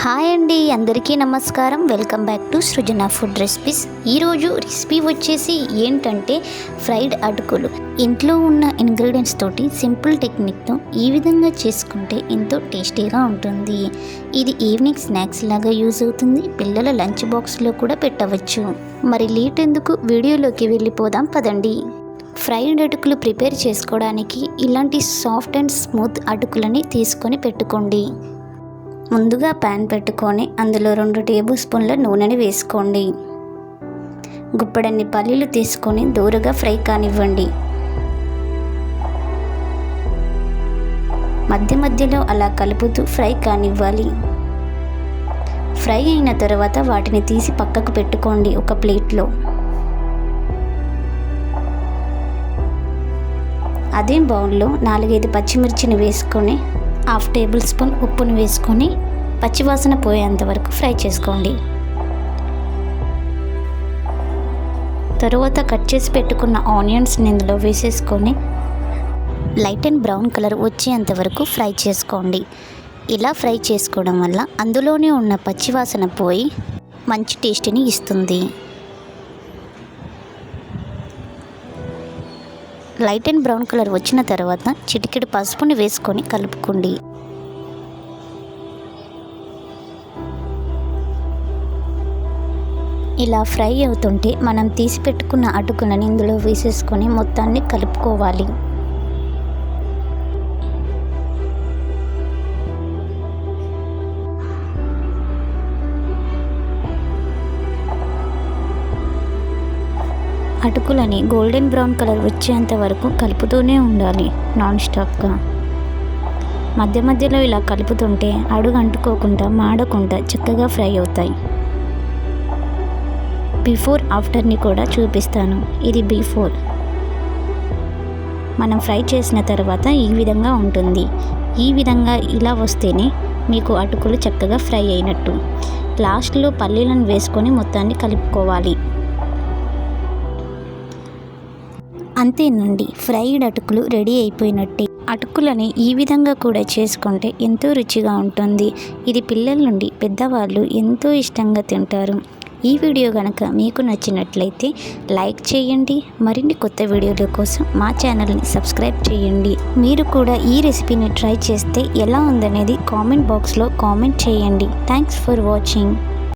Hi అండి, అందరికీ నమస్కారం. Welcome back to Srujana food recipes. ఈరోజు రెసిపీ వచ్చేసి ఏంటంటే ఫ్రైడ్ అటుకులు. ఇంట్లో ఉన్న ఇంగ్రీడియంట్స్ తోటి సింపుల్ టెక్నిక్తో ఈ విధంగా చేసుకుంటే ఎంతో టేస్టీగా ఉంటుంది. ఇది ఈవినింగ్ స్నాక్స్ లాగా యూజ్ అవుతుంది. పిల్లల లంచ్ బాక్స్లో కూడా పెట్టవచ్చు. మరి లేట్ ఎందుకు, వీడియోలోకి వెళ్ళిపోదాం పదండి. ఫ్రైడ్ అటుకులు ప్రిపేర్ చేసుకోవడానికి ఇలాంటి సాఫ్ట్ అండ్ స్మూత్ అటుకులని తీసుకొని పెట్టుకోండి. ముందుగా ప్యాన్ పెట్టుకొని అందులో 2 టేబుల్ స్పూన్ల నూనెని వేసుకోండి. గుప్పెడన్ని పల్లీలు తీసుకొని దూరగా ఫ్రై కానివ్వండి. మధ్య మధ్యలో అలా కలుపుతూ ఫ్రై కానివ్వాలి. ఫ్రై అయిన తర్వాత వాటిని తీసి పక్కకు పెట్టుకోండి ఒక ప్లేట్లో. అదే బౌల్లో 4-5 పచ్చిమిర్చిని వేసుకొని 1/2 టేబుల్ స్పూన్ ఉప్పును వేసుకొని పచ్చివాసన పోయేంత వరకు ఫ్రై చేసుకోండి. తరువాత కట్ చేసి పెట్టుకున్న ఆనియన్స్ని ఇందులో వేసేసుకొని లైట్ అండ్ బ్రౌన్ కలర్ వచ్చేంత వరకు ఫ్రై చేసుకోండి. ఇలా ఫ్రై చేసుకోవడం వల్ల అందులోనే ఉన్న పచ్చివాసన పోయి మంచి టేస్ట్ని ఇస్తుంది. లైట్ అండ్ బ్రౌన్ కలర్ వచ్చిన తర్వాత చిటికెడు పసుపుని వేసుకొని కలుపుకోండి. ఇలా ఫ్రై అవుతుంటే మనం తీసి పెట్టుకున్న అటుకులను ఇందులో వేసేసుకొని మొత్తాన్ని కలుపుకోవాలి. అటుకులని గోల్డెన్ బ్రౌన్ కలర్ వచ్చేంత వరకు కలుపుతూనే ఉండాలి నాన్ స్టాప్గా. మధ్య మధ్యలో ఇలా కలుపుతుంటే అడుగు అంటుకోకుండా మాడకుండా చక్కగా ఫ్రై అవుతాయి. బిఫోర్ ఆఫ్టర్ని కూడా చూపిస్తాను. ఇది బిఫోర్. మనం ఫ్రై చేసిన తర్వాత ఈ విధంగా ఉంటుంది. ఈ విధంగా ఇలా వస్తేనే మీకు అటుకులు చక్కగా ఫ్రై అయినట్టు. లాస్ట్లో పల్లీలను వేసుకొని మొత్తాన్ని కలుపుకోవాలి. అంతేనండి, ఫ్రైడ్ అటుకులు రెడీ అయిపోయినట్టే. అటుకులని ఈ విధంగా కూడా చేసుకుంటే ఎంతో రుచిగా ఉంటుంది. ఇది పిల్లల నుండి పెద్దవాళ్ళు ఎంతో ఇష్టంగా తింటారు. ఈ వీడియో కనుక మీకు నచ్చినట్లయితే లైక్ చేయండి. మరిన్ని కొత్త వీడియోల కోసం మా ఛానల్ని సబ్స్క్రైబ్ చేయండి. మీరు కూడా ఈ రెసిపీని ట్రై చేస్తే ఎలా ఉందనేది కామెంట్ బాక్స్లో కామెంట్ చేయండి. Thanks for watching.